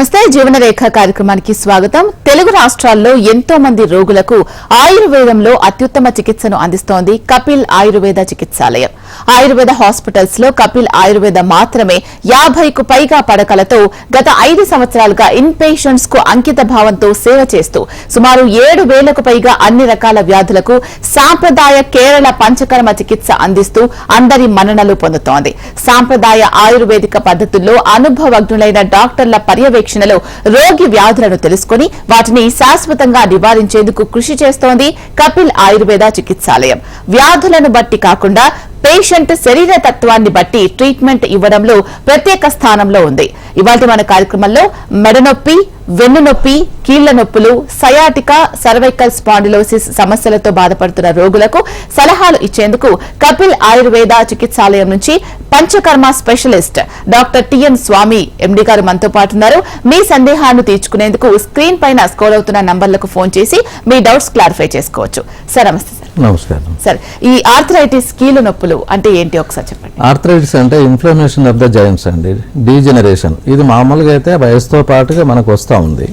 నమస్తే జీవనరేఖ కార్యక్రమానికి స్వాగతం. తెలుగు రాష్ట్రాల్లో ఎంతో మంది రోగులకు ఆయుర్వేదంలో అత్యుత్తమ చికిత్సను అందిస్తోంది కపిల్ ఆయుర్వేద చికిత్సాలయం. ఆయుర్వేద హాస్పిటల్స్ లో కపిల్ ఆయుర్వేద మాత్రమే 50కు పైగా పడకలతో గత 5 సంవత్సరాలుగా ఇన్ పేషెంట్స్ కు అంకిత భావంతో సేవ చేస్తూ సుమారు 7,000కు పైగా అన్ని రకాల వ్యాధులకు సాంప్రదాయ కేరళ పంచకర్మ చికిత్స అందిస్తూ అందరి మన్ననలు పొందుతోంది. సాంప్రదాయ ఆయుర్వేదిక పద్ధతుల్లో అనుభవజ్ఞులైన డాక్టర్ల పర్యవేక్షణలో రోగి వ్యాధులను తెలుసుకుని వాటిని శాశ్వతంగా నివారించేందుకు కృషి చేస్తోంది కపిల్ ఆయుర్వేద చికిత్సాలయం. వ్యాధులను బట్టి కాకుండా పేషెంట్ శరీర తత్వాన్ని బట్టి ట్రీట్మెంట్ ఇవ్వడంలో ప్రత్యేక స్థానంలో ఉంది. ఇవాళ మన కార్యక్రమంలో మెడనొప్పి, వెన్నునొప్పి, కీళ్ల నొప్పులు, సయాటికా, సర్వైకల్ స్పాండిలోసిస్ సమస్యలతో బాధపడుతున్న రోగులకు సలహాలు ఇచ్చేందుకు కపిల్ ఆయుర్వేద చికిత్సాలయం నుంచి పంచకర్మ స్పెషలిస్ట్ డాక్టర్ టిఎన్ స్వామి ఎండి గారు మనతో పాటు ఉన్నారు. మీ సందేహాలను తీర్చుకునేందుకు స్క్రీన్ పైన స్క్రోల్ అవుతున్న నంబర్లకు ఫోన్ చేసి మీ డౌట్స్ క్లారిఫై చేసుకోవచ్చు. సార్ నమస్తే. నమస్కారం సార్, ఈ ఆర్థరైటిస్ కీళ్ళ నొప్పులు అంటే ఏంటి ఒకసారి చెప్పండి. ఆర్థరైటిస్ అంటే ఇన్ఫ్లమేషన్ ఆఫ్ ద జాయింట్స్ అండి, డీజనరేషన్. ఇది మామూలుగా అయితే వయసుతో పాటుగా మనకు వస్తూ ఉంది.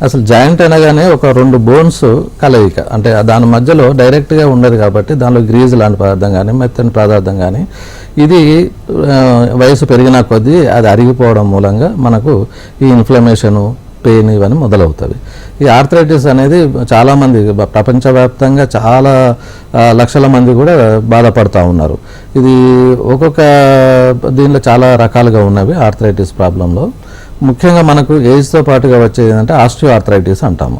అసలు జాయింట్ అనగానే ఒక 2 బోన్స్ కలయిక, అంటే దాని మధ్యలో డైరెక్ట్గా ఉండదు కాబట్టి దానిలో గ్రీజ్ లాంటి పదార్థం కానీ మెత్తని పదార్థం కానీ ఇది వయసు పెరిగిన కొద్దీ అది అరిగిపోవడం మూలంగా మనకు ఈ ఇన్ఫ్లమేషను, పెయిన్ ఇవన్నీ మొదలవుతాయి. ఈ ఆర్థరైటిస్ అనేది చాలామంది ప్రపంచవ్యాప్తంగా చాలా లక్షల మంది కూడా బాధపడుతూ ఉన్నారు. ఇది ఒక్కొక్క దీనిలో చాలా రకాలుగా ఉన్నవి. ఆర్థరైటిస్ ప్రాబ్లంలో ముఖ్యంగా మనకు ఏజ్తో పాటుగా వచ్చేది ఏంటంటే ఆస్టియో ఆర్థరైటిస్ అంటాము.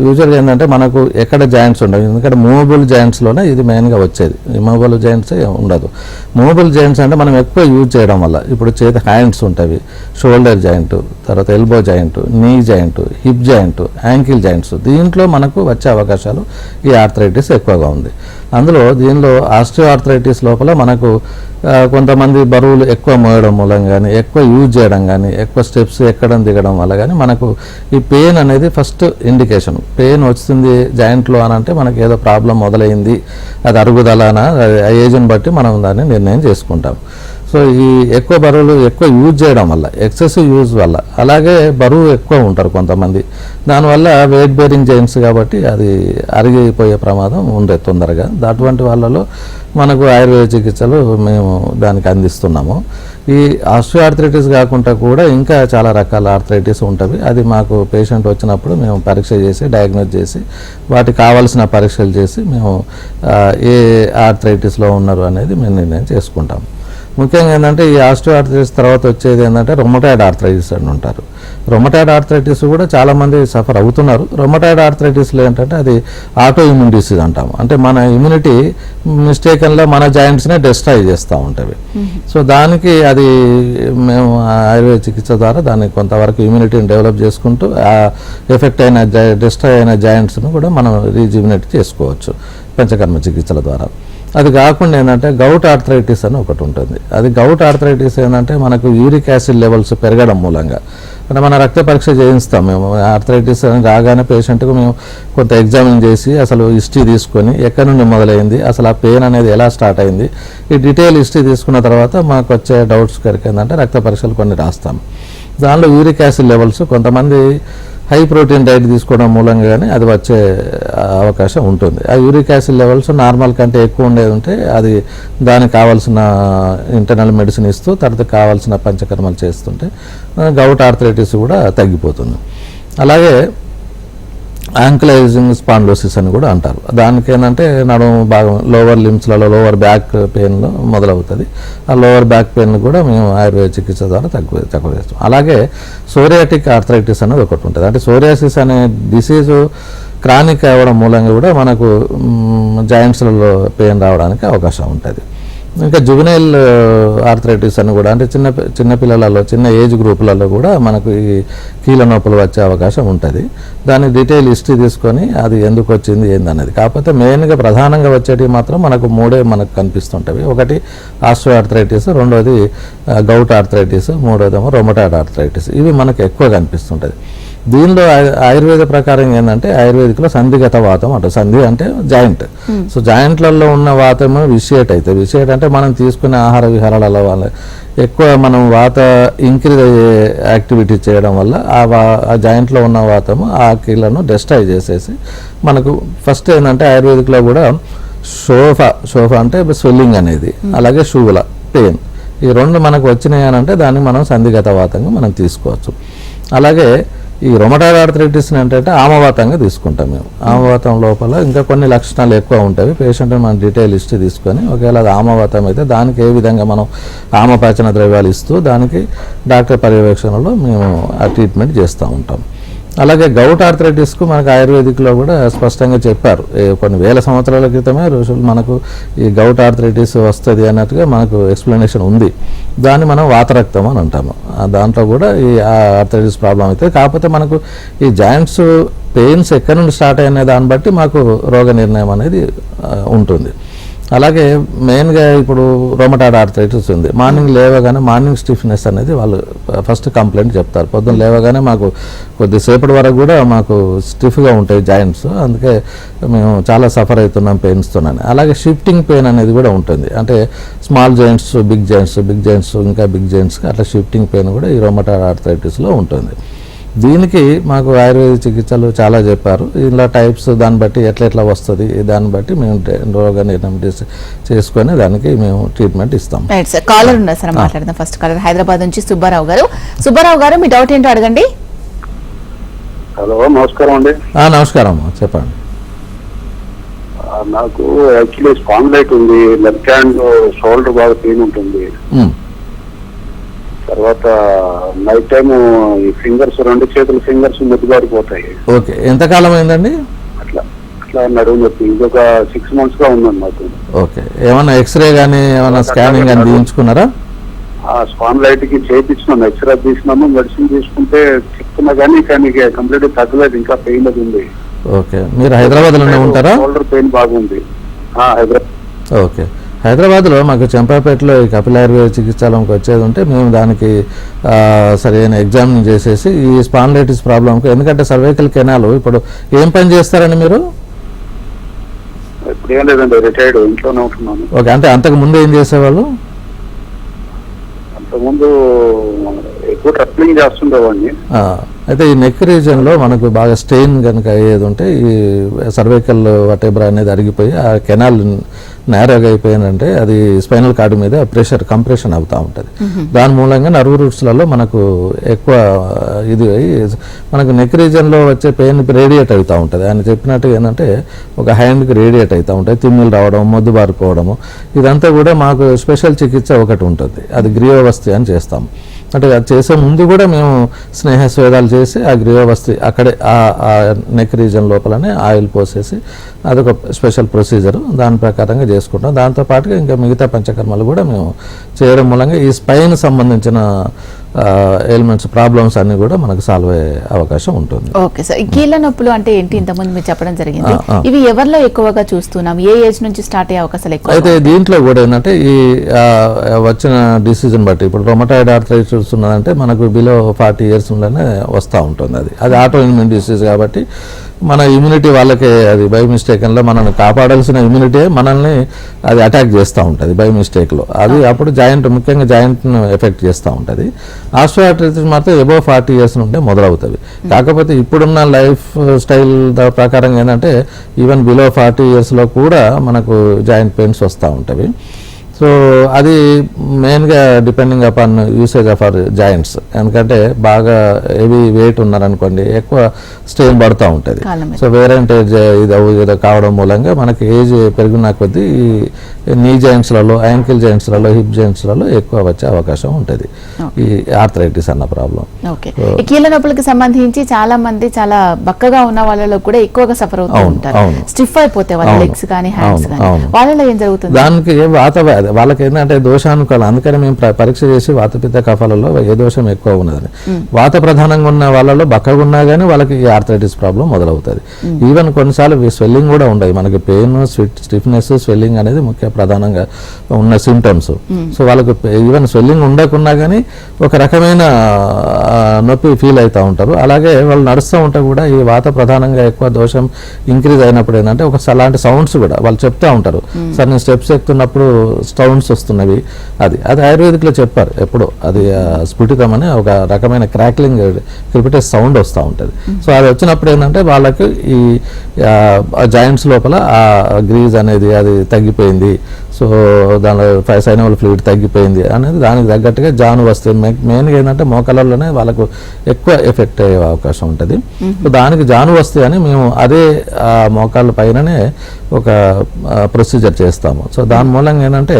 యూజువల్గా ఏంటంటే మనకు ఎక్కడ జాయింట్స్ ఉండవు, ఎందుకంటే మూవబుల్ జాయింట్స్లోనే ఇది మెయిన్గా వచ్చేది. మూవబుల్ జాయింట్స్ ఉండదు. మూవబుల్ జాయింట్స్ అంటే మనం ఎక్కువ యూజ్ చేయడం వల్ల, ఇప్పుడు చేతి హ్యాండ్స్ ఉంటాయి, షోల్డర్ జాయింట్, తర్వాత elbow joint, knee joint, hip joint, ankle joints, దీంట్లో మనకు వచ్చే అవకాశాలు ఈ ఆర్థరైటిస్ ఎక్కువగా ఉంది. దీనిలో ఆస్టియో ఆర్థరైటిస్ లోపల మనకు కొంతమంది బరువులు ఎక్కువ మోయడం మూలంగా కానీ, ఎక్కువ యూజ్ చేయడం కానీ, ఎక్కువ స్టెప్స్ ఎక్కడం దిగడం వల్ల కానీ మనకు ఈ పెయిన్ అనేది ఫస్ట్ ఇండికేషన్. పెయిన్ వస్తుంది జాయింట్లో అని అంటే మనకి ఏదో ప్రాబ్లం మొదలైంది, అది అరుగుదలనా, ఏజ్ని బట్టి మనం దాన్ని నిర్ణయం చేసుకుంటాం. సో ఈ ఎక్కువ బరువులు ఎక్కువ యూజ్ చేయడం వల్ల, ఎక్సెసివ్ యూజ్ వల్ల, అలాగే బరువు ఎక్కువ ఉంటారు కొంతమంది, దానివల్ల వెయిట్ బేరింగ్ జాయింట్స్ కాబట్టి అది అరిగిపోయే ప్రమాదం ఉండే తొందరగా. అటువంటి వాళ్ళలో మనకు ఆయుర్వేద చికిత్సలు మేము దానికి అందిస్తున్నాము. ఈ ఆస్టియో ఆర్థరైటిస్ కాకుండా కూడా ఇంకా చాలా రకాల ఆర్థరైటిస్ ఉంటుంది. అది మాకు పేషెంట్ వచ్చినప్పుడు మేము పరీక్ష చేసి డయాగ్నోజ్ చేసి వాటికి కావాల్సిన పరీక్షలు చేసి మేము ఏ ఆర్థరైటిస్లో ఉన్నారు అనేది మేము నిర్ణయం చేసుకుంటాం. ముఖ్యంగా ఏంటంటే ఈ ఆస్టియో ఆర్థరైటిస్ తర్వాత వచ్చేది ఏంటంటే రొమటాయిడ్ ఆర్థరైటిస్ అని ఉంటారు. రొమటాయిడ్ ఆర్థరైటిస్ కూడా చాలామంది సఫర్ అవుతున్నారు. రొమటాయిడ్ ఆర్థరైటిస్లో ఏంటంటే అది ఆటో ఇమ్యూన్ డిసీజ్ అంటాము, అంటే మన ఇమ్యూనిటీ మిస్టేకన్లో మన జాయింట్స్నే డిస్ట్రాయ్ చేస్తూ ఉంటుంది. సో దానికి అది మేము ఆయుర్వేద చికిత్స ద్వారా దాన్ని కొంతవరకు ఇమ్యూనిటీని డెవలప్ చేసుకుంటూ ఆ ఎఫెక్ట్ అయిన డిస్ట్రాయ్ అయిన జాయింట్స్ను కూడా మనం రీజ్యూమినేట్ చేసుకోవచ్చు పంచకర్మ చికిత్సల ద్వారా. అది కాకుండా ఏంటంటే గౌట్ ఆర్థరైటిస్ అని ఒకటి ఉంటుంది. అది గౌట్ ఆర్థరైటిస్ ఏంటంటే మనకు యూరిక్ యాసిడ్ లెవెల్స్ పెరగడం మూలంగా, అంటే మన రక్త పరీక్ష చేయిస్తాం మేము. ఆర్థరైటిస్ అని రాగానే పేషెంట్కు మేము కొంత ఎగ్జామిన్ చేసి అసలు హిస్టరీ తీసుకొని ఎక్కడి నుండి మొదలైంది, అసలు ఆ పెయిన్ అనేది ఎలా స్టార్ట్ అయింది, ఈ డీటెయిల్ హిస్టరీ తీసుకున్న తర్వాత మాకు వచ్చే డౌట్స్ కనుక ఏంటంటే రక్త పరీక్షలు కొన్ని రాస్తాం. దానిలో యూరిక్ యాసిడ్ లెవెల్స్ కొంతమంది హై ప్రోటీన్ డైట్ తీసుకోవడం మూలంగా కానీ అది వచ్చే అవకాశం ఉంటుంది. ఆ యూరిక్ యాసిడ్ లెవెల్స్ నార్మల్ కంటే ఎక్కువ ఉండేది ఉంటే అది దానికి కావాల్సిన ఇంటర్నల్ మెడిసిన్ ఇస్తూ తర్వాత కావాల్సిన పంచకర్మలు చేస్తుంటే గౌట్ ఆర్థరైటిస్ కూడా తగ్గిపోతుంది. అలాగే యాంకిలైజింగ్ స్పాండిలోసిస్ అని కూడా అంటారు. దానికి ఏంటంటే నడుము భాగం లోవర్ లిమ్స్లలో లోవర్ బ్యాక్ పెయిన్లో మొదలవుతుంది. ఆ లోవర్ బ్యాక్ పెయిన్ కూడా మేము ఆయుర్వేద చికిత్స ద్వారా తక్కువ చేస్తాం. అలాగే సోరియాటిక్ ఆర్థరైటిస్ అనేది ఒకటి ఉంటుంది. అంటే సోరియాసిస్ అనే డిసీజు క్రానిక్ అవ్వడం మూలంగా కూడా మనకు జాయింట్స్లలో పెయిన్ రావడానికి అవకాశం ఉంటుంది. ఇంకా జువెనైల్ ఆర్థరైటిస్ అని కూడా, అంటే చిన్న పిల్లలలో చిన్న ఏజ్ గ్రూపులలో కూడా మనకు ఈ కీళ్ళ నొప్పులు వచ్చే అవకాశం ఉంటుంది. దాని డీటెయిల్ హిస్టరీ తీసుకొని అది ఎందుకు వచ్చింది ఏందనేది. కాకపోతే మెయిన్గా ప్రధానంగా వచ్చేటివి మాత్రం మనకు 3 మనకు కనిపిస్తుంటాయి. ఒకటి ఆస్టియో ఆర్థరైటిస్, రెండోది గౌట్ ఆర్థరైటిస్, మూడోదేమో రొమటాయిడ్ ఆర్థరైటిస్. ఇవి మనకు ఎక్కువ కనిపిస్తుంటుంది. దీనిలో ఆయుర్వేద ప్రకారం ఏంటంటే ఆయుర్వేదిక్లో సంధిగత వాతం అంటారు. సంధి అంటే జాయింట్. సో జాయింట్లలో ఉన్న వాతము విషేట్ అయితే విషేట్ అంటే మనం తీసుకునే ఆహార విహారాల వల్ల ఎక్కువ మనం వాత ఇంక్రీజ్ అయ్యే యాక్టివిటీ చేయడం వల్ల ఆ జాయింట్లో ఉన్న వాతము ఆ కీళ్ళను డిస్ట్రాయ్ చేసేసి మనకు ఫస్ట్ ఏంటంటే ఆయుర్వేదిక్లో కూడా షోఫా అంటే స్వెల్లింగ్ అనేది, అలాగే షూల పెయిన్, ఈ రెండు మనకు వచ్చినాయి అని అంటే దాన్ని మనం సంధిగత వాతంగా మనం తీసుకోవచ్చు. అలాగే ఈ రొమటాయిడ్ ఆర్థరైటిస్ ఏంటంటే ఆమవాతంగా తీసుకుంటాం మేము. ఆమవాతం లోపల ఇంకా కొన్ని లక్షణాలు ఎక్కువ ఉంటాయి. పేషెంట్ని మనం డీటెయిల్ హిస్టరీ తీసుకొని ఒకవేళ అది ఆమవాతం అయితే దానికి ఏ విధంగా మనం ఆమపాచన ద్రవ్యాలు ఇస్తూ దానికి డాక్టర్ పర్యవేక్షణలో మేము ఆ ట్రీట్మెంట్ చేస్తూ ఉంటాం. అలాగే గౌట్ ఆర్థరైటిస్కు మనకు ఆయుర్వేదిక్లో కూడా స్పష్టంగా చెప్పారు. కొన్ని వేల సంవత్సరాల క్రితమే ఋషులు మనకు ఈ గౌట్ ఆర్థరైటిస్ వస్తుంది అన్నట్టుగా మనకు ఎక్స్ప్లెనేషన్ ఉంది. దాన్ని మనం వాతరక్తం అని అంటాము. దాంట్లో కూడా ఈ ఆర్థరైటిస్ ప్రాబ్లం అవుతుంది. కాకపోతే మనకు ఈ జాయింట్స్ పెయిన్స్ ఎక్కడి నుండి స్టార్ట్ అయిన దాన్ని బట్టి మాకు రోగ నిర్ణయం అనేది ఉంటుంది. అలాగే మెయిన్గా ఇప్పుడు రొమటాయిడ్ ఆర్థరైటిస్ ఉంది. మార్నింగ్ లేవగానే మార్నింగ్ స్టిఫ్నెస్ అనేది వాళ్ళు ఫస్ట్ కంప్లైంట్ చెప్తారు. పొద్దున్న లేవగానే మాకు కొద్దిసేపటి వరకు కూడా మాకు స్టిఫ్గా ఉంటాయి జాయింట్స్, అందుకే మేము చాలా సఫర్ అవుతున్నాం పెయిన్స్తోనని. అలాగే షిఫ్టింగ్ పెయిన్ అనేది కూడా ఉంటుంది. అంటే స్మాల్ జాయింట్స్ బిగ్ జాయింట్స్ ఇంకా బిగ్ జాయింట్స్కి అట్లా షిఫ్టింగ్ పెయిన్ కూడా ఈ రొమటాయిడ్ ఆర్థరైటిస్లో ఉంటుంది. దీనికి మాకు ఆయుర్వేద చికిత్సలు చాలా చెప్పారు. ఇలా టైప్స్ దాన్ని బట్టి ఎట్లా వస్తుంది దాన్ని బట్టి మేము రోగ నిర్ణయం చేసుకొని దానికి మేము ట్రీట్మెంట్ ఇస్తాం. కాలర్ ఉన్నారు సార్, మాట్లాడదాం. ఫస్ట్ కాలర్ హైదరాబాద్ నుంచి సుబ్బారావు గారు. సుబ్బారావు గారు, మీ డౌట్ ఏంటో అడగండి. హలో, నమస్కారం అండి. నమస్కారం, చెప్పండి. నాకు యాక్చువల్లీ స్పాండిలైట్ ఉంది, లెఫ్ట్ హ్యాండ్ షోల్డర్ బాగా పెయిన్ ఉంటుంది. తర్వాత నైట్ టైమ్ ఈ ఫింగర్స్, రెండు చేతుల ఫింగర్స్ ముద్దుబారిపోతాయి. ఓకే, ఎంతకాలం అయిందండి? అట్లా నడుము నొప్పి ఇంకొక 6 months గా ఉందండి నాకు. ఓకే, ఏమన్నా ఎక్స్రే కానీ ఏమన్నా స్కానింగ్ కానీ తీయించుకున్నారా? స్పాండిలైట్ కి చేయించినాము, ఎక్స్రే తీసినాము, మెడిసిన్ తీసుకుంటే చెప్తున్నా కానీ కంప్లీట్ తగ్గలేదు, ఇంకా పెయిన్ అది ఉంది. ఓకే, మీరు హైదరాబాద్లోనే ఉంటారా? షోల్డర్ పెయిన్ బాగుంది. హైదరాబాద్. ఓకే, హైదరాబాద్లో మాకు చంపాపేటలో ఈ కపిల్ ఆయుర్వేద చికిత్సాలయంకి వచ్చేది ఉంటే మేము దానికి సరైన ఎగ్జామిన్ చేసేసి ఈ స్పాండిలైటిస్ ప్రాబ్లంకి, ఎందుకంటే సర్వైకల్ కెనాల్ ఇప్పుడు ఏం పని చేస్తారండి మీరు? ఇప్పుడు ఏం లేదండి, రిటైర్డ్, ఇంట్లోనే ఉంటున్నాను. ఓకే, అంటే అంతకు ముందు ఏం చేసేవాళ్ళు? అంతకుముందు ఎక్కువ ట్రప్లింగ్ చేస్తుండేవాడిని. అయితే ఈ నెక్ రీజియన్లో మనకు బాగా స్ట్రెయిన్ కనుక అయ్యేది ఉంటే ఈ సర్వైకల్ వర్టెబ్రా అనేది అరిగిపోయి ఆ కెనాల్ నేరోగా అయిపోయిందంటే అది స్పైనల్ కార్డు మీద కంప్రెషన్ అవుతూ ఉంటుంది. దాని మూలంగా నర్వ్ రూట్స్లలో మనకు ఎక్కువ ఇది మనకు నెక్ రీజియన్లో వచ్చే పెయిన్ రేడియేట్ అవుతూ ఉంటుంది. ఆయన చెప్పినట్టు ఏంటంటే ఒక హ్యాండ్కి రేడియేట్ అవుతూ ఉంటాయి, తిమ్మిలు రావడం, మొద్దు బారుకోవడము, ఇదంతా కూడా మాకు స్పెషల్ చికిత్స ఒకటి ఉంటుంది, అది గ్రీవవస్తి అని చేస్తాం. అంటే అది చేసే ముందు కూడా మేము స్నేహ స్వేదాలు చేసి ఆ గ్రీవవస్తి అక్కడే ఆ నెక్ రీజన్ లోపలనే ఆయిల్ పోసేసి అదొక స్పెషల్ ప్రొసీజర్, దాని ప్రకారంగా చేసుకుంటాం. దాంతోపాటుగా ఇంకా మిగతా పంచకర్మలు కూడా మేము చేయడం మూలంగా ఈ స్పైన్ సంబంధించిన ఎలిమెంట్స్ ప్రాబ్లమ్స్ అన్ని కూడా మనకు సాల్వ్ అయ్యే అవకాశం ఉంటుంది. ఓకే సార్, ఈ కీళ్ళ నొప్పులు అంటే ఏంటి ఇంతకుముందు మీరు చెప్పడం జరిగింది, ఇవి ఎవరిలో ఎక్కువగా చూస్తున్నాం, ఏ ఏజ్ నుంచి స్టార్ట్ అయ్యే అవకాశాలు ఎక్కువ? అయితే దీంట్లో కూడా ఏంటంటే ఈ వచ్చిన డిసీజన్ బట్టి ఇప్పుడు రొమటాయిడ్ ఆర్థరైటిస్ ఉన్నదంటే మనకు బిలో 40 years ఉండనే వస్తూ ఉంటుంది. అది ఆటో ఇమ్యూన్ డిసీజ్ కాబట్టి మన ఇమ్యూనిటీ వాళ్ళకే అది బై మిస్టేక్లో మనల్ని కాపాడాల్సిన ఇమ్యూనిటీ మనల్ని అది అటాక్ చేస్తూ ఉంటుంది బై మిస్టేక్లో. అది అప్పుడు ముఖ్యంగా జాయింట్ను ఎఫెక్ట్ చేస్తూ ఉంటుంది. ఆస్టియోఆర్థరైటిస్ మాత్రం ఎబో 40 years నుండే మొదలవుతుంది. కాకపోతే ఇప్పుడున్న లైఫ్ స్టైల్ ప్రకారంగా ఏంటంటే ఈవెన్ బిలో 40 yearsలో కూడా మనకు జాయింట్ పెయిన్స్ వస్తూ ఉంటాయి. సో అది మెయిన్గా depending upon usage of our joints. ఎందుకంటే బాగా హెవీ వెయిట్ ఉన్నారనుకోండి ఎక్కువ స్ట్రెయిన్ పడుతూ ఉంటుంది. సో వేరేంటేజ్ ఇది కావడం మూలంగా మనకి ఏజ్ పెరిగిన కొద్దీ నీ జాయింట్స్లలో, యాంకిల్ జాయింట్స్లలో, హిప్ జాయింట్స్లలో ఎక్కువ వచ్చే అవకాశం ఉంటుంది ఈ ఆర్థరైటిస్ అన్న ప్రాబ్లం. ఓకే, ఈ కీళ్ళ నొప్పులకు సంబంధించి చాలా మంది చాలా బక్కగా ఉన్న వాళ్ళలో కూడా ఎక్కువగా సఫర్ అవుతూ ఉంటారు, స్టిఫ్ అయిపోతే వాళ్ళ లెగ్స్ కానీ హ్యాండ్స్ కానీ, వాళ్ళలో ఏం జరుగుతుంది? దానికి వాత వ్యాధి అదే వాళ్ళకి ఏంటంటే దోషానుకూలం, అందుకని మేము పరీక్ష చేసి వాతపిత్త కఫాలలో ఏ దోషం ఎక్కువ ఉన్నదని. వాత ప్రధానంగా ఉన్న వాళ్ళలో బక్కగా ఉన్నా కానీ వాళ్ళకి ఆర్థరైటిస్ ప్రాబ్లం మొదలవుతుంది. ఈవెన్ కొన్నిసార్లు స్వెల్లింగ్ కూడా ఉండదు, మనకి పెయిన్, స్టిఫ్నెస్, స్వెల్లింగ్ అనేది ముఖ్య ప్రధానంగా ఉన్న సిమ్టమ్స్. సో వాళ్ళకు ఈవెన్ స్వెల్లింగ్ ఉండకున్నా కానీ ఒక రకమైన నొప్పి ఫీల్ అవుతూ ఉంటారు. అలాగే వాళ్ళు నడుస్తూ ఉంటే కూడా ఈ వాత ప్రధానంగా ఎక్కువ దోషం ఇంక్రీజ్ అయినప్పుడు ఏంటంటే ఒక అలాంటి సౌండ్స్ కూడా వాళ్ళు చెప్తూ ఉంటారు, సార్ నేను స్టెప్స్ ఎక్కుతున్నప్పుడు సౌండ్స్ వస్తున్నవి. అది ఆయుర్వేదిక్లో చెప్పారు ఎప్పుడు, అది స్ఫుటితం అని ఒక రకమైన క్రాక్లింగ్ క్రిపిటస్ సౌండ్ వస్తూ ఉంటుంది. సో అది వచ్చినప్పుడు ఏంటంటే వాళ్ళకి ఈ జాయింట్స్ లోపల ఆ గ్రీజ్ అనేది అది తగ్గిపోయింది, సో దానిలో సైనవల్ ఫ్లూయిడ్ తగ్గిపోయింది అనేది దానికి తగ్గట్టుగా జాను వస్తుంది. మెయిన్గా ఏంటంటే మోకాళ్ళలోనే వాళ్ళకు ఎక్కువ ఎఫెక్ట్ అయ్యే అవకాశం ఉంటుంది. సో దానికి జాను వస్తే అని మేము అదే మోకాళ్ళ పైననే ఒక ప్రొసీజర్ చేస్తాము. సో దాని మూలంగా ఏంటంటే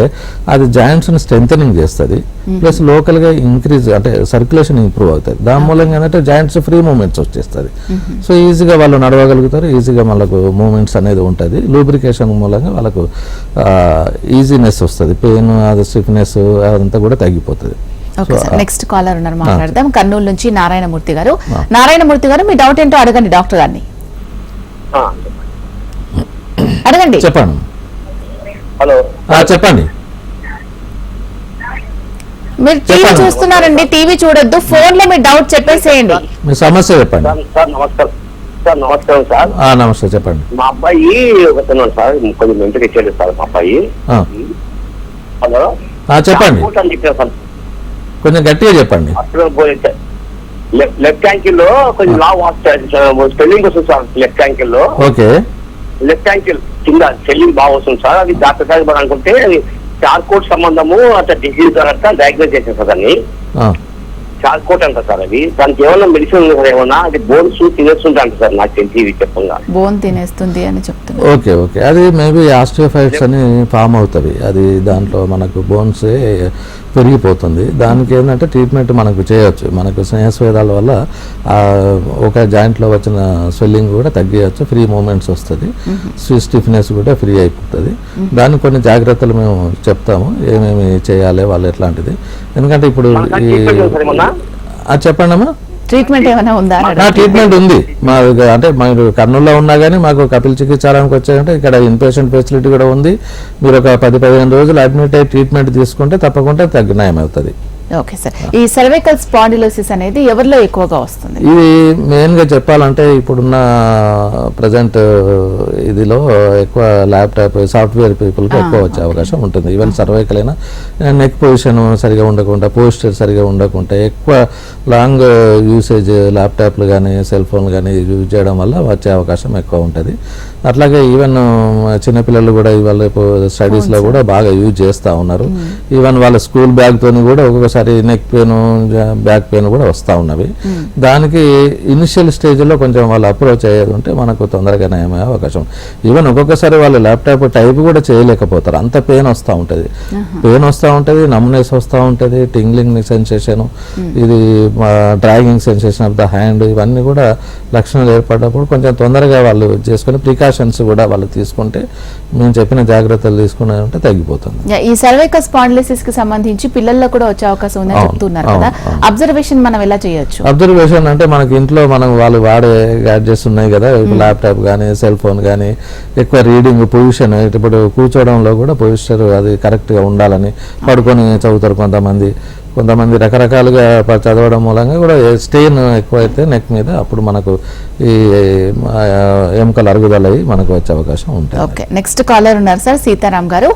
అది జాయింట్స్ని స్ట్రెంథనింగ్ చేస్తుంది, ప్లస్ లోకల్గా ఇంక్రీజ్ అంటే సర్క్యులేషన్ ఇంప్రూవ్ అవుతుంది. దాని మూలంగా ఏంటంటే జాయింట్స్ ఫ్రీ మూమెంట్స్ వచ్చేస్తుంది. సో ఈజీగా వాళ్ళు నడవగలుగుతారు, ఈజీగా వాళ్ళకు మూమెంట్స్ అనేది ఉంటుంది. లూబ్రికేషన్ మూలంగా వాళ్ళకు ఈజీనెస్ వస్తుంది, పెయిన్, అది స్టిఫ్నెస్ అదంతా కూడా తగ్గిపోతుంది. నెక్స్ట్ కాలర్ ఉన్నారు, మాట్లాడదాం. కర్నూలు నుంచి నారాయణమూర్తి గారు. నారాయణమూర్తి గారు, మీ డౌట్ ఏంటో అడగండి డాక్టర్ గారిని. అడగండి. చెప్పండి. హలో, చెప్పండి. మీరు టీవీ చూస్తున్నారండి, టీవీ చూడొద్దు, ఫోన్ లో మీ డౌట్ చెప్పేసేయండి. మీ సమస్య చెప్పండి. సార్ నమస్కారం. సార్ నమస్కారం సార్. నమస్తే, చెప్పండి. మా అబ్బాయి ఒకతున్నాడు సార్, కొంచెం మెంటల్ ఇచ్చాడు సార్ మా అబ్బాయి. హలో, చెప్పండి, అని చెప్పారు సార్, కొంచెం గట్టిగా చెప్పండి. లెఫ్ట్ యాంకిల్ లో కొంచెం స్పెల్లింగ్ వస్తుంది సార్. లెఫ్ట్ యాంకిల్ లో, ఓకే, లెఫ్ట్ యాంకిల్ కింద స్పెల్లింగ్ బాగా వస్తుంది సార్. అది డాక్టర్ గారు అనుకుంటే చార్కోట్ సంబంధము అట్లా డిసీజ్ అట్లా డయాగ్నోస్ చేశారు సార్. దాన్ని చార్కోట్ అంట సార్. అది దానికి ఏమన్నా మెడిసిన్ ఏమన్నా, అది బోన్స్ తినేస్తుంటా అంట సార్, నాకు తెలిసి చెప్పంగా బోన్ తినేస్తుంది అని చెప్తున్నారు. ఓకే ఓకే, అది మేబీ ఆస్టియోఫైట్స్ అని ఫామ్ అవుతుంది. అది దాంట్లో మనకు బోన్స్ పెరిగిపోతుంది. దానికి ఏంటంటే ట్రీట్మెంట్ మనకు చేయొచ్చు. మనకు స్నేహస్వేదాల వల్ల ఒక జాయింట్లో వచ్చిన స్వెల్లింగ్ కూడా తగ్గియచ్చు, ఫ్రీ మూమెంట్స్ వస్తుంది, స్టిఫ్నెస్ కూడా ఫ్రీ అయిపోతుంది. దానికి కొన్ని జాగ్రత్తలు మేము చెప్తాము, ఏమేమి చేయాలి వాళ్ళు ఎట్లాంటిది. ఎందుకంటే ఇప్పుడు చెప్పండి అమ్మా. ట్రీట్మెంట్ ఏమైనా ఉందా? ట్రీట్మెంట్ ఉంది మా, అంటే మీరు కర్నూలులో ఉన్నా కానీ మాకు కపిల్ చికిత్సాలయానికి వచ్చారంటే ఇక్కడ ఇన్పేషెంట్ ఫెసిలిటీ కూడా ఉంది. మీరు ఒక 10-15 రోజులు అడ్మిట్ అయ్యి ట్రీట్మెంట్ తీసుకుంటే తప్పకుండా నయం అవుతుంది. ఓకే సార్, ఈ సర్వైకల్ స్పాండిలోసిస్ అనేది ఎవరిలో ఎక్కువగా వస్తుంది? ఇది మెయిన్గా చెప్పాలంటే ఇప్పుడున్న ప్రజెంట్ ఇదిలో ఎక్కువ ల్యాప్టాప్ సాఫ్ట్వేర్ పీపుల్కి ఎక్కువ వచ్చే అవకాశం ఉంటుంది. ఈవెన్ సర్వైకల్ అయినా నెక్ పొజిషన్ సరిగా ఉండకుండా, పోస్టర్ సరిగా ఉండకుండా, ఎక్కువ లాంగ్ యూసేజ్ ల్యాప్టాప్లు కానీ సెల్ ఫోన్లు కానీ యూజ్ చేయడం వల్ల వచ్చే అవకాశం ఎక్కువ ఉంటుంది. అట్లాగే ఈవెన్ చిన్నపిల్లలు కూడా ఇవాళ స్టడీస్లో కూడా బాగా యూజ్ చేస్తూ ఉన్నారు. ఈవెన్ వాళ్ళ స్కూల్ బ్యాగ్తో కూడా ఒక్కొక్కసారి నెక్ పెయిన్, బ్యాక్ పెయిన్ కూడా వస్తూ ఉన్నవి. దానికి ఇనిషియల్ స్టేజ్లో కొంచెం వాళ్ళు అప్రోచ్ అయ్యేది ఉంటే మనకు తొందరగా నయమయ్యే అవకాశం. ఈవెన్ ఒక్కొక్కసారి వాళ్ళు ల్యాప్టాప్ టైప్ కూడా చేయలేకపోతారు, అంత పెయిన్ వస్తూ ఉంటుంది. పెయిన్ వస్తూ ఉంటుంది, నమ్నెస్ వస్తూ ఉంటుంది, టింగ్లింగ్ సెన్సేషన్, ఇది dragging sensation of the hand, ఇవన్నీ కూడా లక్షణాలు ఏర్పడినప్పుడు కొంచెం తొందరగా వాళ్ళు చేసుకుని ప్రికాషన్స్ కూడా వాళ్ళు తీసుకుంటే, మేము చెప్పిన జాగ్రత్తలు తీసుకున్నారంటే తగ్గిపోతుంది. ఈ సర్వైకల్ స్పాండిలోసిస్ కి సంబంధించి పిల్లల్లో కూడా వచ్చే అవకాశం ఉందని చెప్తున్నారు కదా, అబ్జర్వేషన్ మనం ఎలా చేయొచ్చు? అబ్జర్వేషన్ అంటే మనకి ఇంట్లో మనం వాళ్ళు వాడే గ్యాడ్జెట్స్ ఉన్నాయి కదా, ల్యాప్టాప్ కానీ సెల్ ఫోన్ కానీ, ఎక్కువ రీడింగ్ పొజిషన్, ఇప్పుడు కూర్చోవడంలో కూడా పొజిషన్ అది కరెక్ట్గా ఉండాలని పడుకొని చదువుతారు కొంతమంది రకరకాలుగా చదవడం మూలంగా కూడా స్టెయిన్ ఎక్కువైతే నెక్ మీద అప్పుడు మనకు ఈ ఎముకలు అరుగుదలయ్యి మనకు వచ్చే అవకాశం ఉంటుంది. ఓకే, నెక్స్ట్ కాలర్ ఉన్నారు సార్, సీతారాం గారు.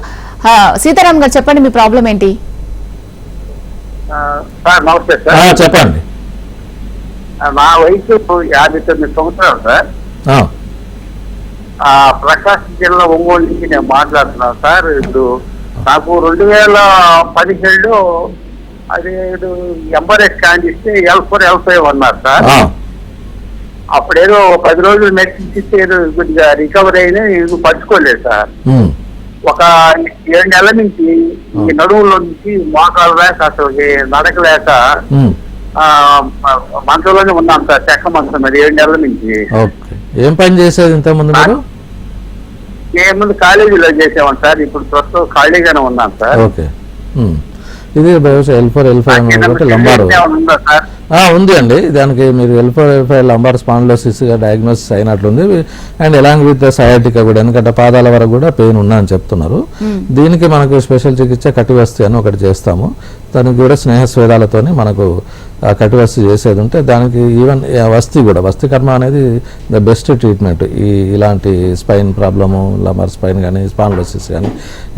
సీతారాం గారు చెప్పండి, మీ ప్రాబ్లం ఏంటి? సార్ నమస్తే సార్. చెప్పండి. నా వయసు 59 సంవత్సరాలు సార్. ప్రకాశం జిల్లా ఒంగోలు నుంచి నేను మాట్లాడుతున్నాను సార్. ఇప్పుడు నాకు 2017లో అది ఎంఆర్ఐ స్కాన్ ఇస్తే L4, L5 అన్నారు సార్. అప్పుడేదో 10 రోజులు మెడిసిన్ ఇస్తే ఏదో కొద్దిగా రికవరీ అయినా పట్టుకోలేదు సార్. ఒక 7 నెలల నుంచి ఈ నడువులో నుంచి మోకాలు లేక అసలు నడకలేక మంచంలోనే ఉన్నాం సార్, చెక్క మంచం మీద 7 నెలల నుంచి. ఏం పని చేసేది ఇంతకుముందు మీరు? ముందు కాలేజీలో చేసేవాను సార్, ఇప్పుడు ప్రస్తుతం ఖాళీగానే ఉన్నాను సార్. ఓకే. ఇది బహుశా L4 L5 లంబార్ ఉందా సార్? ఉంది అండి. దానికి మీరు L4 L5 లంబార్ స్పాండిలోసిస్గా డయాగ్నోసిస్ అయినట్లుంది. అండ్ ఎలాంగ్ విత్ సయాటికా కూడా, ఎందుకంటే పాదాల వరకు కూడా పెయిన్ ఉన్నా అని చెప్తున్నారు. దీనికి మనకు స్పెషల్ చికిత్స కటివస్తి అని ఒకటి చేస్తాము. దానికి కూడా స్నేహస్వేదాలతోని మనకు కటివస్తి చేసేది ఉంటే, దానికి ఈవెన్ వస్తి కర్మ అనేది ద బెస్ట్ ట్రీట్మెంట్. ఇలాంటి స్పైన్ ప్రాబ్లము, లంబార్ స్పైన్ కానీ స్పాండిలోసిస్ కానీ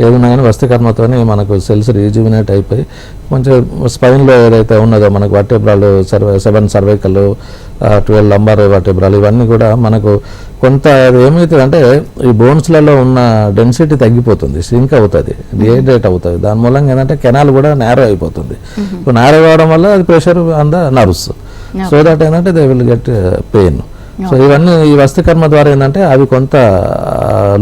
ఏదైనా కానీ వస్తి కర్మతోని మనకు సెల్స్ రీజువినేట్ అయిపోయి కొంచెం స్పైన్లో ఏదైతే ఉన్నదో మనకు వర్టెబ్రాలు 7 సర్వైకల్ 12 లంబార్ వర్టెబ్రాలు ఇవన్నీ కూడా మనకు కొంత ఏమవుతుంది అంటే ఈ బోన్స్లలో ఉన్న డెన్సిటీ తగ్గిపోతుంది, సింక్ అవుతుంది, డిహైడ్రేట్ అవుతుంది. దాని మూలంగా ఏంటంటే కెనాల్ కూడా నేరో అయిపోతుంది. నేరో అవడం వల్ల అది pressure on the nerves, so that ఏంటంటే they will get pain. So ఇవన్నీ ఈ వస్తికర్మ ద్వారా ఏంటంటే అవి కొంత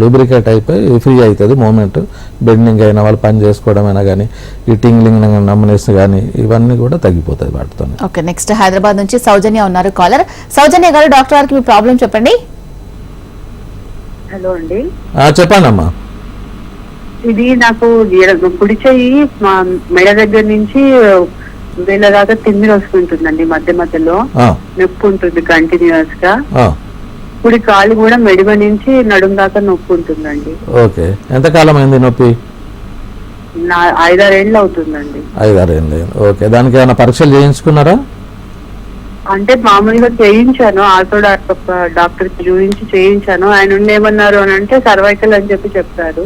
లూబ్రికేట్ అయిపోయి ఫ్రీ అవుతుంది మూమెంట్. బెండింగ్ అయినా వాళ్ళు పని చేసుకోవడం అయినా కానీ, ఈ టింగ్లింగ్ నమ్మనేస్ కానీ ఇవన్నీ కూడా తగ్గిపోతాయి వాటితో. ఓకే, నెక్స్ట్ హైదరాబాద్ నుంచి సౌజన్య ఉన్నారు కాలర్. సౌజన్య గారు, డాక్టర్ గారికి మీ ప్రాబ్లం చెప్పండి. హలో అండి, చెప్పండి అమ్మా. ఇది నాకు కుడి చెయ్యి మా మెడ దగ్గర నుంచి వేళ దాకా తిమ్మిరి వస్తుంటుందండి, మధ్య మధ్యలో నొప్పి ఉంటుంది కంటిన్యూస్ గా. కుడి కాలు కూడా మెడమ నుంచి నడుము దాకా నొప్పి ఉంటుందండి. ఓకే, ఎంతకాలం అయింది నొప్పి? 5-6 ఏళ్ళు అవుతుందండి. 5-6 ఏళ్ళు. ఓకే, దానికి ఏమైనా పరీక్షలు చేయించుకున్నారా? అంటే మామూలుగా చేయించాను, ఆర్థో డాక్టర్ కి చూపించి చేయించాను. ఆయన ఉండి ఏమన్నారు అని అంటే సర్వైకల్ అని చెప్పారు.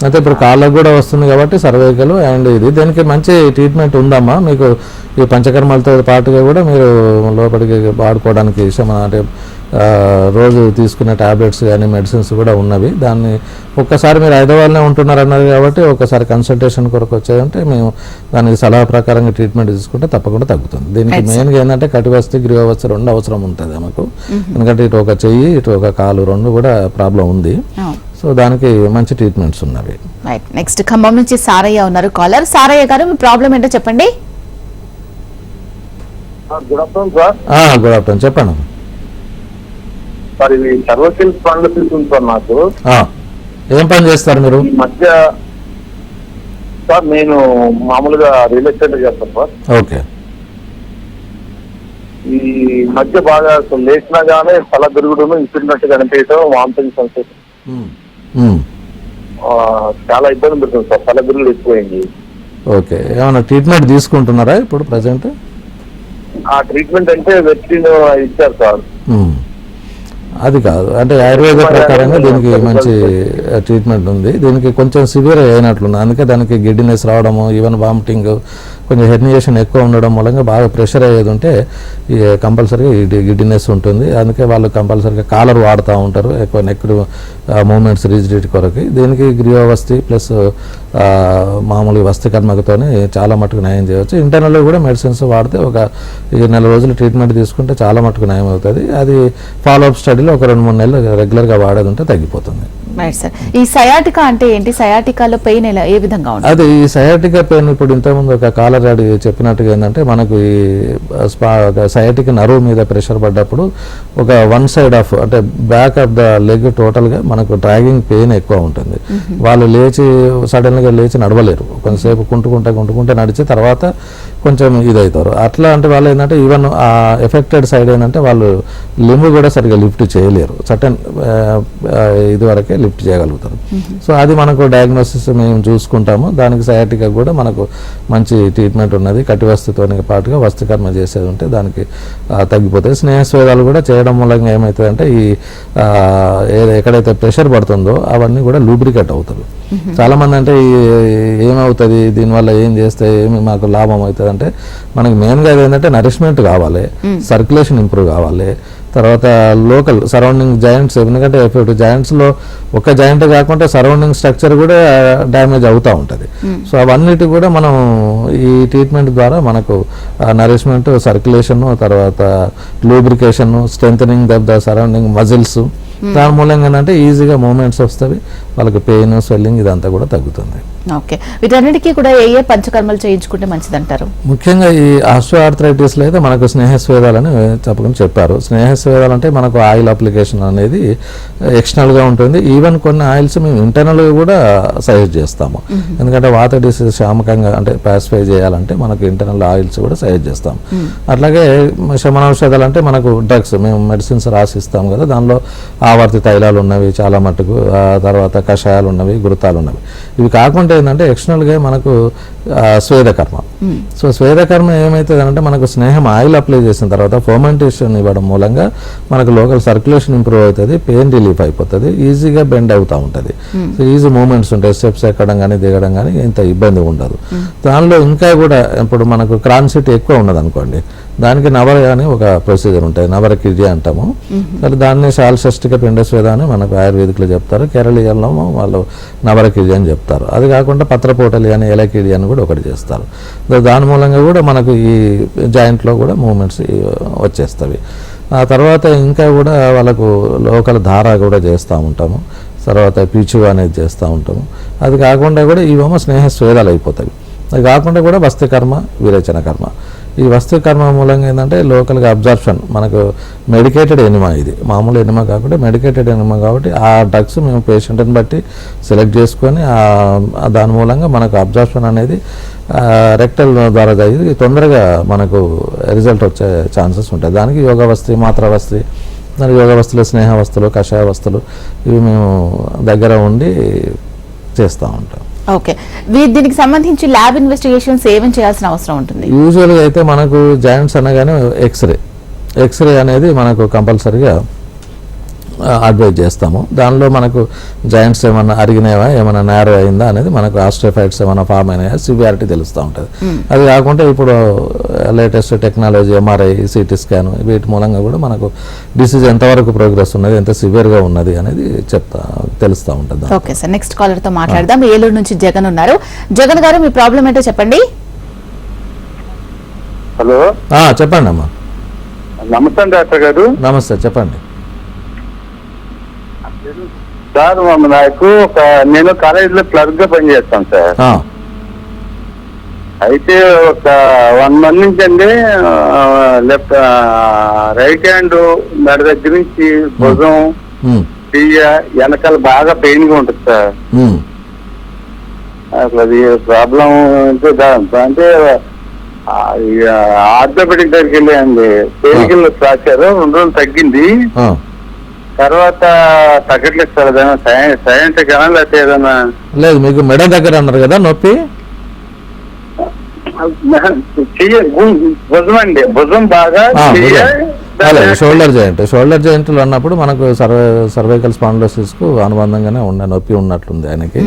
అయితే ఇప్పుడు కాళ్ళకు కూడా వస్తుంది కాబట్టి సర్వైకల్ అండ్ ఇది, దీనికి మంచి ట్రీట్మెంట్ ఉందమ్మా. మీకు ఈ పంచకర్మలతో పాటుగా కూడా మీరు లోపలికి వాడుకోవడానికి అంటే రోజు తీసుకునే టాబ్లెట్స్ కానీ మెడిసిన్స్ కూడా ఉన్నవి. దాన్ని ఒక్కసారి మీరు హైదరాబాద్లో ఉంటున్నారన్నారు కాబట్టి ఒకసారి కన్సల్టేషన్ కొరకు వచ్చేదంటే మేము దానికి సలహా ప్రకారంగా ట్రీట్మెంట్ తీసుకుంటే తప్పకుండా తగ్గుతుంది. దీనికి మెయిన్గా ఏంటంటే కటివస్తి గ్రీవవస్తి 2 అవసరం ఉంటుంది మాకు, ఎందుకంటే ఇటు ఒక చెయ్యి ఇటు ఒక కాలు 2 కూడా ప్రాబ్లం ఉంది. సో దానికి మంచి ట్రీట్మెంట్స్ ఉన్నవి. నెక్స్ట్ ఖమ్మం నుంచి సారయ్య ఉన్నారు కాలర్. సారయ్య గారు, మీ ప్రాబ్లం ఏంటో చెప్పండి. Good afternoon sir. Good afternoon, చెప్పండి. సార్, ఇది సర్వైకల్ స్పాండిలోసిస్ ఉంది సార్ నాకు. ఏం పని చేస్తారు మీరు? ఈ మధ్య సార్ నేను మామూలుగా రియల్ ఎస్టేట్ చేస్తాను సార్. ఓకే. ఈ మధ్య బాగా లేచినా గానీ తల తిరుగుడు, ఇస్తున్నట్టు కనిపించడం, వామిటింగ్ సెన్సేషన్, చాలా ఇబ్బంది పెడుతుంది సార్. తల తిరుగుడు ఎక్కువైంది. ఓకే, ఏమైనా ట్రీట్మెంట్ తీసుకుంటున్నారా ఇప్పుడు ప్రజెంట్? ఆ ట్రీట్మెంట్ అంటే వెట్రిన్ ఇచ్చారు సార్. అది కాదు, అంటే ఆయుర్వేద ప్రకారంగా దీనికి మంచి ట్రీట్మెంట్ ఉంది. దీనికి కొంచెం సివియర్ అయినట్లుంది, అందుకే దానికి గిడ్డినెస్ రావడము, ఈవెన్ వామిటింగ్, కొంచెం హెర్నియేషన్ ఎక్కువ ఉండడం మూలంగా బాగా ప్రెషర్ అయ్యేది ఉంటే కంపల్సరీగా గిడ్డినెస్ ఉంటుంది. అందుకే వాళ్ళు కంపల్సరీగా కాలర్ వాడుతూ ఉంటారు ఎక్కువ నెక్ మూమెంట్స్ రిజిడిటీ కొరకు. దీనికి గ్రీవవస్తి ప్లస్ మామూలుగా వస్తికర్మకతోనే చాలా మటుకు నయం చేయవచ్చు. ఇంటర్నల్గా కూడా మెడిసిన్స్ వాడితే ఒక 4 రోజులు ట్రీట్మెంట్ తీసుకుంటే చాలా మటుకు నయం అవుతుంది. అది ఫాలోఅప్ స్టడీలో ఒక 2-3 నెలలు రెగ్యులర్గా వాడేది ఉంటే తగ్గిపోతుంది. ఈ సయాటికా అంటే ఏంటి? సయాటికాలో పెయిన్ ఏ విధంగా ఉంటుంది? అది ఈ సయాటికా పెయిన్ ఇప్పుడు ఇంతకుముందు ఒక కాలర్ చెప్పినట్టుగా ఏంటంటే మనకు ఈ సయాటిక్ నర్వ్ మీద ప్రెషర్ పడ్డప్పుడు ఒక 1 సైడ్ ఆఫ్ అంటే బ్యాక్ ఆఫ్ ద లెగ్ టోటల్గా మనకు డ్రాగింగ్ పెయిన్ ఎక్కువ ఉంటుంది. వాళ్ళు సడన్గా లేచి నడవలేరు, కొంతసేపు కుంటుకుంటే నడిచి తర్వాత కొంచెం ఇదవుతారు. అట్లా అంటే వాళ్ళు ఏంటంటే ఈవెన్ ఆ ఎఫెక్టెడ్ సైడ్ ఏంటంటే వాళ్ళు లింబ్ కూడా సరిగ్గా లిఫ్ట్ చేయలేరు, సర్టెన్ ఇది వరకే లిఫ్ట్ చేయగలుగుతారు. సో అది మనకు డయాగ్నోసిస్ మేము చూసుకుంటాము. దానికి సయాటికా కూడా మనకు మంచి ట్రీట్మెంట్ ఉన్నది. కటివస్తితో పాటుగా వస్తికర్మ చేసేది ఉంటే దానికి తగ్గిపోతాయి. స్నేహస్వేదాలు కూడా చేయడం మూలంగా ఏమవుతుందంటే ఈ ఎక్కడైతే ప్రెషర్ పడుతుందో అవన్నీ కూడా లూబ్రికేట్ అవుతారు. చాలామంది అంటే ఏమవుతుంది దీనివల్ల, ఏం చేస్తే ఏమి మాకు లాభం అవుతుంది అంటే మనకి మెయిన్గా ఏంటంటే నరిష్మెంట్ కావాలి, సర్క్యులేషన్ ఇంప్రూవ్ కావాలి, తర్వాత లోకల్ సరౌండింగ్ జాయింట్స్, ఎందుకంటే ఇప్పుడు జాయింట్స్లో ఒక జాయింట్ కాకుండా సరౌండింగ్ స్ట్రక్చర్ కూడా డ్యామేజ్ అవుతూ ఉంటుంది. సో అవన్నిటి కూడా మనం ఈ ట్రీట్మెంట్ ద్వారా మనకు నరిష్మెంట్, సర్క్యులేషన్, తర్వాత lubrication, strengthening the surrounding muscles, దాని మూలంగా ఏంటంటే ఈజీగా మూమెంట్స్ వస్తాయి, వాళ్ళకి పెయిన్, స్వెల్లింగ్ ఇదంతా కూడా తగ్గుతుంది. ఓకే, వీటన్నిటికీ కూడా ఏ పంచకర్మలు చేయించుకుంటే మంచిదంటారు? ముఖ్యంగా ఈ ఆస్ట్రోఆర్థరైటిస్లో అయితే మనకు స్నేహస్వేదాలని చెప్పకుండా చెప్పారు. స్నేహస్వేదాలు అంటే మనకు ఆయిల్ అప్లికేషన్ అనేది ఎక్స్టర్నల్గా ఉంటుంది. ఈవెన్ కొన్ని ఆయిల్స్ మేము ఇంటర్నల్గా కూడా సజెస్ట్ చేస్తాము. ఎందుకంటే వాత డిసీజ్ శామకంగా అంటే పాసిఫై చేయాలంటే మనకు ఇంటర్నల్ ఆయిల్స్ కూడా సజెస్ట్ చేస్తాం. అట్లాగే శమనౌషధాలు అంటే మనకు డ్రగ్స్ మేము మెడిసిన్స్ రాసిస్తాం కదా, దానిలో ఆవర్తి తైలాలు ఉన్నవి చాలా మట్టుకు, తర్వాత కషాయాలు ఉన్నవి, గురుతాలు ఉన్నవి. ఇవి కాకుండా ఏంటంటే ఎక్స్టర్నల్గా మనకు స్వేదకర్మ. సో స్వేదకర్మ ఏమవుతుంది అంటే మనకు స్నేహం ఆయిల్ అప్లై చేసిన తర్వాత ఫర్మెంటేషన్ ఇవ్వడం మూలంగా మనకు లోకల్ సర్క్యులేషన్ ఇంప్రూవ్ అవుతుంది, పెయిన్ రిలీఫ్ అయిపోతుంది, ఈజీగా బెండ్ అవుతూ ఉంటుంది. సో ఈజీ మూమెంట్స్ ఉంటాయి, స్టెప్స్ ఎక్కడం కానీ దిగడం కానీ ఇంత ఇబ్బంది ఉండదు. దానిలో ఇంకా కూడా ఇప్పుడు మనకు క్రాన్సిటీ ఎక్కువ ఉన్నది అనుకోండి, దానికి నవర అని ఒక ప్రొసీజర్ ఉంటుంది, నవరకిడ్య అంటాము. సరే దాన్ని శాల్షష్టిక పిండస్వేద అని మనకు ఆయుర్వేదిక్లో చెప్తారు, కేరళీయంలో వాళ్ళు నవరకిడ్య అని చెప్తారు. అది కాకుండా పత్రపోటలి అని ఎలకిడ్య అని కూడా ఒకటి చేస్తారు. దాని మూలంగా కూడా మనకు ఈ జాయింట్లో కూడా మూమెంట్స్ వచ్చేస్తవి. ఆ తర్వాత ఇంకా కూడా వాళ్ళకు లోకల్ ధార కూడా చేస్తూ ఉంటాము, తర్వాత పీచు అనేది చేస్తూ ఉంటాము. అది కాకుండా కూడా ఇవేమో స్నేహ స్వేదాలు అయిపోతాయి. అది కాకుండా కూడా వస్తికర్మ, విరేచన కర్మ. ఈ వస్తికర్మ మూలంగా ఏంటంటే లోకల్గా అబ్జర్ప్షన్ మనకు మెడికేటెడ్ ఎనిమా, ఇది మామూలు ఎనిమా కాకుండా మెడికేటెడ్ ఎనిమా కాబట్టి ఆ డ్రగ్స్ మేము పేషెంట్ని బట్టి సెలెక్ట్ చేసుకొని దాని మూలంగా మనకు అబ్జర్ప్షన్ అనేది రెక్టల్ ద్వారా జరిగి తొందరగా మనకు రిజల్ట్ వచ్చే ఛాన్సెస్ ఉంటాయి. దానికి యోగ వస్తి, మాత్ర వస్తి, దానికి యోగ వస్తువులు, స్నేహ వస్తువులు, కషాయ వస్తువులు ఇవి మేము దగ్గర ఉండి చేస్తూ ఉంటాం. ఓకే, దీనికి సంబంధించి ల్యాబ్ ఇన్వెస్టిగేషన్స్ ఏమేమి చేయాల్సిన అవసరం ఉంటుంది? యూజువల్గా అయితే మనకు జాయింట్స్ అనగానే ఎక్స్రే అనేది మనకు కంపల్సరీగా అడ్వైజ్ చేస్తాము. దానిలో మనకు జాయింట్స్ ఏమన్నా అరిగినాయా, ఏమైనా నేరో అయిందా అనేది మనకు ఆస్ట్రోఫైట్స్ ఏమైనా ఫామ్ అయినాయా, సివియారిటీ తెలుస్తూ ఉంటుంది. అది కాకుండా ఇప్పుడు latest technology MRI, CT scan వీటి మూలంగా కూడా మనకు డిసీజ్ ఎంతవరకు ప్రోగ్రెస్ ఉన్నది, ఎంత సివియర్గా ఉన్నది అనేది తెలుస్తూ ఉంటుంది. ఓకే సార్, నెక్స్ట్ కాలర్తో మాట్లాడదాం. ఏలూరు నుంచి జగన్ ఉన్నారు. జగన్ గారు, మీ ప్రాబ్లం ఏంటో చెప్పండి. హలో, చెప్పండి అమ్మా. నమస్తే డాక్టర్ గారు. నమస్తే, చెప్పండి సార్. నాకు నేను కాలేజీలో క్లర్క్ గా పనిచేస్తాను సార్. అయితే ఒక 1 month నుంచి అండి లెఫ్ట్ రైట్ హ్యాండ్ మెడ దగ్గర నుంచి భుజం, చెయ్య వెనకాల బాగా పెయిన్ గా ఉంటుంది సార్. అసలు అది ప్రాబ్లం అంటే ఆర్థోపెడిక్ దగ్గరికి వెళ్ళండి, పెయిన్ కిల్లర్స్ రాశారు, 2 రోజులు తగ్గింది, తర్వాత తగ్గట్లేదు సార్. ఏదైనా సైంటిఫిక్ అనా లేకపోతే ఏదైనా? లేదు, మీకు మెడ దగ్గర అన్నారు కదా నొప్పి, భుజం అండి, భుజం బాగా షోల్డర్ జాయింట్లు అన్నప్పుడు మనకు సర్వైకల్ స్పాండిలోసిస్ కు అనుబంధంగానే నొప్పి ఉన్నట్లుంది ఆయనకి.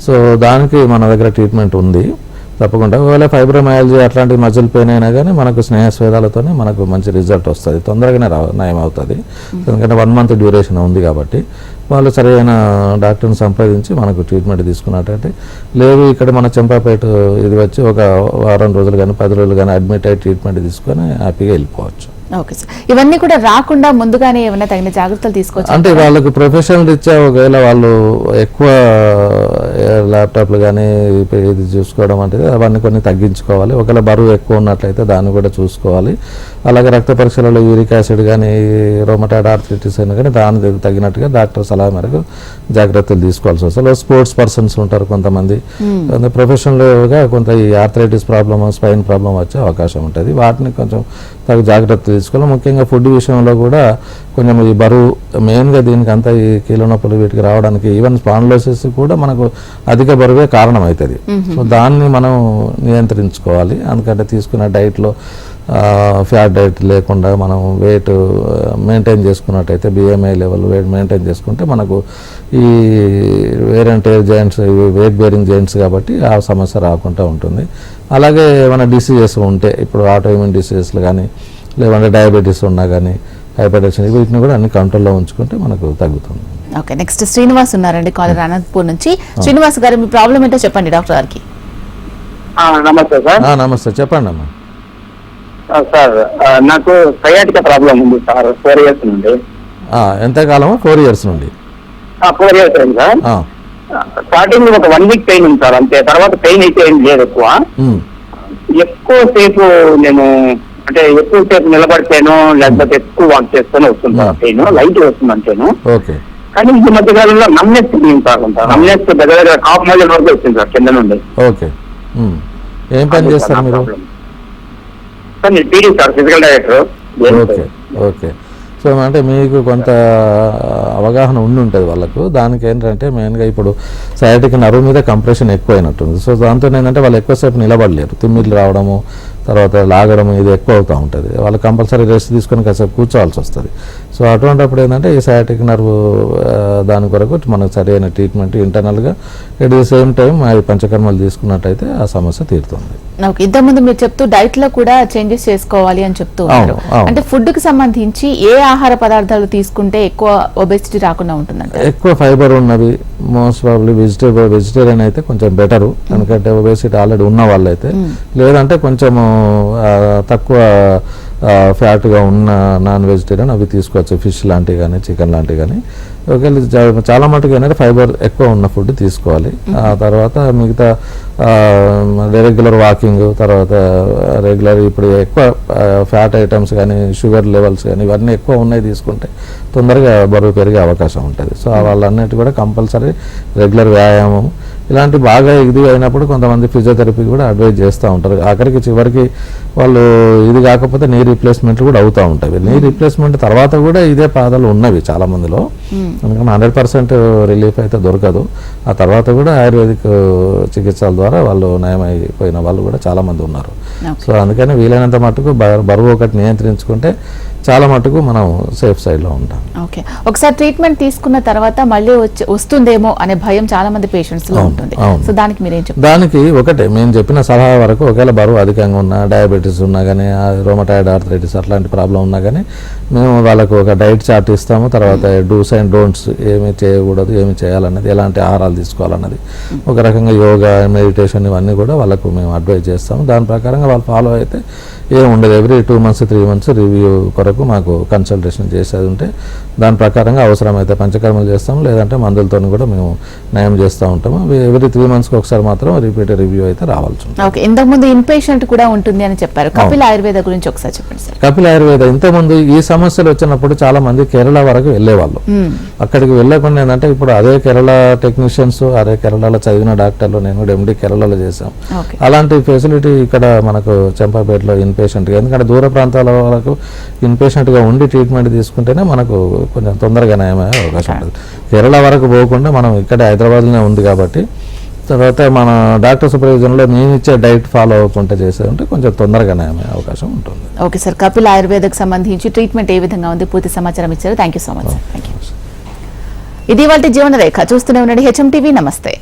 సో దానికి మన దగ్గర ట్రీట్మెంట్ ఉంది తప్పకుండా. ఒకవేళ ఫైబ్రోమయాలజీ అట్లాంటి మజిల్ పెయిన్ అయినా కానీ మనకు స్నేహస్వేదాలతోనే మనకు మంచి రిజల్ట్ వస్తుంది, తొందరగానే నయం అవుతుంది. ఎందుకంటే 1 month డ్యూరేషన్ ఉంది కాబట్టి వాళ్ళు సరైన డాక్టర్ని సంప్రదించి మనకు ట్రీట్మెంట్ తీసుకున్నట్టయితే, లేదు ఇక్కడ మన చెంపాపేట ఇది వచ్చి ఒక వారం రోజులు కానీ 10 రోజులు కానీ అడ్మిట్ అయ్యి ట్రీట్మెంట్ తీసుకొని హ్యాపీగా వెళ్ళిపోవచ్చు. ఓకే సార్, ఇవన్నీ కూడా రాకుండా ముందుగానే ఏమైనా తగిన జాగ్రత్తలు తీసుకోవచ్చు అంటే వాళ్ళకి ప్రొఫెషనల్ రీత్యా ఒకవేళ వాళ్ళు ఎక్కువ ల్యాప్టాప్లు కానీ ఇది చూసుకోవడం అంటే అవన్నీ కొన్ని తగ్గించుకోవాలి. ఒకవేళ బరువు ఎక్కువ ఉన్నట్లయితే దాన్ని కూడా చూసుకోవాలి. అలాగే రక్త పరీక్షలలో యూరిక్ యాసిడ్ కానీ రోమటాయిడ్ ఆర్థరైటిస్ అయినా కానీ దాని తగినట్టుగా డాక్టర్ సలహా మేరకు జాగ్రత్తలు తీసుకోవాల్సి వస్తుంది. స్పోర్ట్స్ పర్సన్స్ ఉంటారు కొంతమంది, ప్రొఫెషనల్గా కొంత ఈ ఆర్థరైటిస్ ప్రాబ్లమ్, స్పైన్ ప్రాబ్లం వచ్చే అవకాశం ఉంటుంది. వాటిని కొంచెం తగు జాగ్రత్తలు తీసుకోవాలి. ముఖ్యంగా ఫుడ్ విషయంలో కూడా కొంచెం ఈ బరువు మెయిన్గా దీనికి అంతా ఈ కీళ్ళ నొప్పులు వీటికి రావడానికి ఈవెన్ స్పాండిలోసిస్ కూడా మనకు అధిక బరువే కారణం అవుతుంది. సో దాన్ని మనం నియంత్రించుకోవాలి. అందుకంటే తీసుకున్న డైట్లో ఫ్యాట్ డైట్ లేకుండా మనం వెయిట్ మెయింటైన్ చేసుకున్నట్టయితే, బిఎంఐ లెవెల్ వెయిట్ మెయింటైన్ చేసుకుంటే మనకు ఈ wear and tear joints, weight bearing joints కాబట్టి ఆ సమస్య రాకుండా ఉంటుంది. అలాగే ఏమైనా డిసీజెస్ ఉంటే, ఇప్పుడు ఆటోఇమ్యూన్ డిసీజెస్లు కానీ లేదంటే డయాబెటీస్ ఉన్నా కానీ, హైపర్టెన్షన్, వీటిని కూడా అన్ని కంట్రోల్లో ఉంచుకుంటే మనకు తగ్గుతుంది. ఓకే, నెక్స్ట్ శ్రీనివాస్ ఉన్నారండి కాలర్ అనంతపూర్ నుంచి. శ్రీనివాస్ గారు, మీ ప్రాబ్లం ఏంటో చెప్పండి డాక్టర్ గారికి. నమస్తే సార్. నమస్తే, చెప్పండి అమ్మా. సార్ నాకు సయాటికా ప్రాబ్లం ఉంది సార్, 4 years నుండి. ఎంతకాలం? 4 years నుండి. 4 years అయింది సార్. స్టార్టింగ్ ఒక 1 వీక్ పెయిన్ ఉంది సార్, అంతే. తర్వాత పెయిన్ అయితే ఏం లేదు ఎక్కువ. ఎక్కువసేపు నేను అంటే ఎక్కువసేపు నిలబడితేనో లేకపోతే ఎక్కువ వాక్ చేస్తేనే వస్తుంది సార్ పెయిన్, లైట్ వస్తుంది అంతేను. కానీ ఈ మధ్య కాలంలో నమ్నెస్ తెలియదు సార్, కొంత నమ్నెస్ దగ్గర కాఫ్ మధ్య వరకు వచ్చింది సార్ కింద నుండి. ఓకే, ఏం పని చేస్తారు మీరు? సార్ నేను PD sir, physical director. Okay okay. So అంటే మీకు కొంత అవగాహన ఉండి ఉంటుంది వాళ్ళకు. దానికి ఏంటంటే మెయిన్గా ఇప్పుడు సయాటిక్ నర్వ్ మీద కంప్రెషన్ ఎక్కువైనట్టుంది. సో దాంతో ఏంటంటే వాళ్ళు ఎక్కువసేపు నిలబడలేరు, తిమ్మిళ్ళు రావడము, తర్వాత లాగడం, ఇది ఎక్కువ అవుతూ ఉంటుంది. వాళ్ళు కంపల్సరీ రెస్ట్ తీసుకొని కాసేపు కూర్చోవాల్సి వస్తుంది. సో అటువంటిప్పుడు ఏంటంటే ఈ సయాటిక్ నర్వ్ దాని కొరకు మనకు సరైన ట్రీట్మెంట్ ఇంటర్నల్గా ఎట్ ది సేమ్ టైం అవి పంచకర్మలు తీసుకున్నట్టయితే ఆ సమస్య తీరుతుంది. ఓకే, ఇంతకుముందు మీరు చెప్తూ డైట్ లో కూడా చేంజెస్ చేసుకోవాలి అని చెప్తూ ఉన్నారు. అంటే ఫుడ్ కి సంబంధించి ఏ ఆహార పదార్థాలు తీసుకుంటే ఎక్కువ ఒబెసిటీ రాకుండా ఉంటుందంటే? ఎక్కువ ఫైబర్ ఉన్నవి, మోస్ట్ ప్రాబ్లీ వెజిటేరియన్ అయితే కొంచెం బెటరు, ఎందుకంటే ఒబెసిటీ ఆల్రెడీ ఉన్న వాళ్ళైతే. లేదంటే కొంచెము తక్కువ ఫ్యాట్గా ఉన్న నాన్ వెజిటేరియన్ అవి తీసుకోవచ్చు, ఫిష్ లాంటివి కానీ చికెన్ లాంటివి కానీ. ఒకవేళ చాలా మటుకు అనేది ఫైబర్ ఎక్కువ ఉన్న ఫుడ్ తీసుకోవాలి. ఆ తర్వాత మిగతా రెగ్యులర్ వాకింగ్, తర్వాత రెగ్యులర్ ఇప్పుడు ఎక్కువ ఫ్యాట్ ఐటమ్స్ కానీ షుగర్ లెవెల్స్ కానీ ఇవన్నీ ఎక్కువ ఉన్నాయి తీసుకుంటే తొందరగా బరువు పెరిగే అవకాశం ఉంటుంది. సో వాళ్ళన్నిటి కూడా కంపల్సరీ రెగ్యులర్ వ్యాయామం ఇలాంటి బాగా ఇది అయినప్పుడు కొంతమంది ఫిజియోథెరపీ కూడా అడ్వైజ్ చేస్తూ ఉంటారు. ఆఖరికి చివరికి వాళ్ళు ఇది కాకపోతే నీ రీప్లేస్మెంట్లు కూడా అవుతూ ఉంటాయి. నీ రీప్లేస్మెంట్ తర్వాత కూడా ఇదే బాధలు ఉన్నవి చాలా మందిలో, ఎందుకంటే 100% రిలీఫ్ అయితే దొరకదు. ఆ తర్వాత కూడా ఆయుర్వేదిక్ చికిత్సల ద్వారా వాళ్ళు నయమైపోయిన వాళ్ళు కూడా చాలా మంది ఉన్నారు. సో అందుకని వీలైనంత మటుకు బరువు ఒకటి నియంత్రించుకుంటే చాలా మటుకు మనం సేఫ్ సైడ్లో ఉంటాం. ఓకే, ఒకసారి ట్రీట్మెంట్ తీసుకున్న తర్వాత మళ్ళీ వస్తుందేమో అనే భయం చాలా మంది పేషెంట్స్ లో ఉంటుంది. సో దానికి మీరేం చెప్తారు? దానికి ఒకటే మేము చెప్పిన సలహా వరకు, ఒకవేళ బరువు అధికంగా ఉన్నా, డయాబెటీస్ ఉన్నా కానీ, రోమటాయిడ్ ఆర్థరైటిస్ అట్లాంటి ప్రాబ్లం ఉన్నా కానీ మేము వాళ్ళకు ఒక డైట్ చార్ట్ ఇస్తాము. తర్వాత డూస్ అండ్ డోంట్స్, ఏమి చేయకూడదు, ఏమి చేయాలన్నది, ఎలాంటి ఆహారాలు తీసుకోవాలన్నది, ఒక రకంగా యోగా, మెడిటేషన్ ఇవన్నీ కూడా వాళ్ళకు మేము అడ్వైజ్ చేస్తాము. దాని ప్రకారంగా వాళ్ళు ఫాలో అయితే ఏముండదు. ఎవ్రీ 2 months 3 months రివ్యూ కొరకు మాకు కన్సల్టేషన్ చేసేది ఉంటే దాని ప్రకారంగా అవసరమైతే పంచకర్మలు చేస్తాము, లేదంటే మందులతో కూడా మేము నయం చేస్తూ ఉంటాము. ఎవ్రీ 3 months ఒకసారి మాత్రం రిపీట్ రివ్యూ అయితే రావాల్సి ఉంటుంది. ఓకే, ఇంతకుముందు ఇన్పేషెంట్ కూడా ఉంటుంది అని చెప్పారు. కపిల్ ఆయుర్వేద గురించి ఒకసారి చెప్పండి సార్. కపిల్ ఆయుర్వేద ఇంతకుముందు ఈ సమస్యలు వచ్చినప్పుడు చాలా మంది కేరళ వరకు వెళ్ళేవాళ్ళు. అక్కడికి వెళ్ళకుండా ఏంటంటే ఇప్పుడు అదే కేరళ టెక్నీషియన్స్, అదే కేరళలో చదివిన డాక్టర్లు, నేను కూడా ఎండి కేరళలో చేశాం. అలాంటి ఫెసిలిటీ ఇక్కడ మనకు చంపాపేటలో ఇన్పేషెంట్గా, ఎందుకంటే దూర ప్రాంతాల వరకు ఇన్పేషెంట్గా ఉండి ట్రీట్మెంట్ తీసుకుంటేనే మనకు కొంచెం తొందరగా నయమయ్యే అవకాశం ఉంటుంది. కేరళ వరకు పోకుండా మనం ఇక్కడే హైదరాబాద్లోనే ఉంది కాబట్టి, తర్వాత మన డాక్టర్ సూపర్విజన్లో నేను ఇచ్చే డైట్ ఫాలో అవ్వకుండా చేసేది ఉంటే కొంచెం తొందరగా నయమయ్యే అవకాశం ఉంటుంది. ఓకే సార్, కపిల్ ఆయుర్వేదకు సంబంధించి ట్రీట్మెంట్ ఏ విధంగా ఉంది పూర్తి సమాచారం ఇచ్చారు. Thank you so much sir. Thank you. ఇది వాళ్ళ జీవన రేఖ. చూస్తూనే ఉండండి HM TV. నమస్తే.